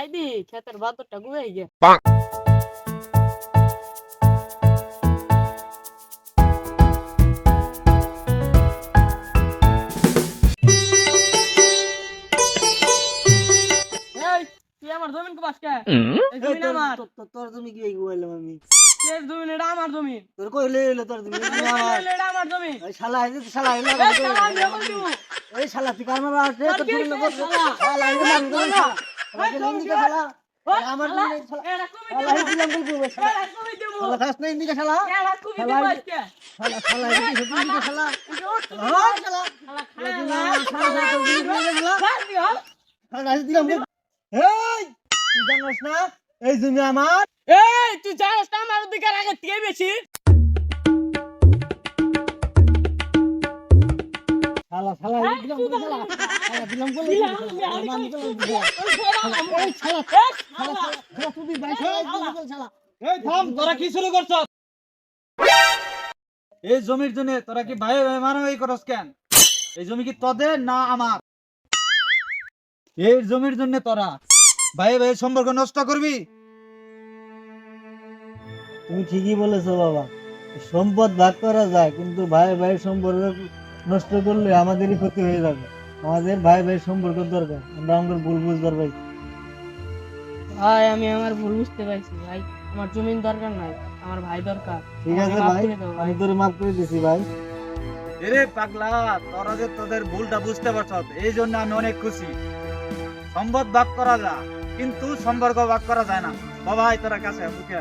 যাই দি ক্ষেতের বাদরটা গুয়ে গে। এই তুই আমার জমিন কো বাসকে এই জমিন আমার তোর তুমি কি কইলাম আমি কে জমিন এটা আমার জমিন তোর কইলে হইলো তোর তুমি আমার এটা আমার জমিন এই শালা এই শালা এই এই শালা আমি বল দিব এই শালা তুই কার মারা আছে তোর তুমি লোক শালা শালা এই মার দে শালা আমার জন্য শালা এরা কবি শালা এই দিলাম বলবো শালা এরা কবি দেব শালা খাস নাই দিকে শালা এরা কবি দেব আজকে শালা শালা এই দিকে শালা হ্যাঁ শালা শালা শালা তোর দিকে শালা খাবি হল শালা এই দিলাম এই তুই জানিস না এই জমি আমার এই তুই জানিস না আমার অধিকার আগে থেকে বেশি শালা শালা এই দিলাম শালা শালা দিলাম বলে আমি এই শালা শালা তুই ভাই শালা এই থাম, তোরা কি শুরু করছ? এই জমির জন্য তোরা কি ভাই ভাই মারামারি করস কেন? এই জমি কি তোদের না আমার? এই জমির জন্য তোরা ভাই ভাই সম্পর্ক নষ্ট করবি? তুমি ঠিকই বলেছো বাবা সম্পদ ভাগ করা যায় কিন্তু ভাই ভাই সম্পর্ক নষ্ট করলে আমাদেরই ক্ষতি হয়ে যাবে আমাদের ভাই ভাই সম্পর্ক দরকার আমরা আমাদের ভুল বুঝবার পাই ভাই আমি আমার ভুল বুঝতে পারছি ভাই আমার জমিন দরকার নাই আমার ভাই দরকার ঠিক আছে আমাকে মাফ ভাই করে দাও ভাই। আমি তোরে মাফ করে দিছি ভাই এরে পাগলা, তোরা যে তোদের ভুলটা বুঝতে পারছ এই জন্য আমি অনেক খুশি। সম্পদ ভাগ করা যায় কিন্তু সম্পর্ক ভাগ করা যায় না। বাবা তোরা কাছে বুকে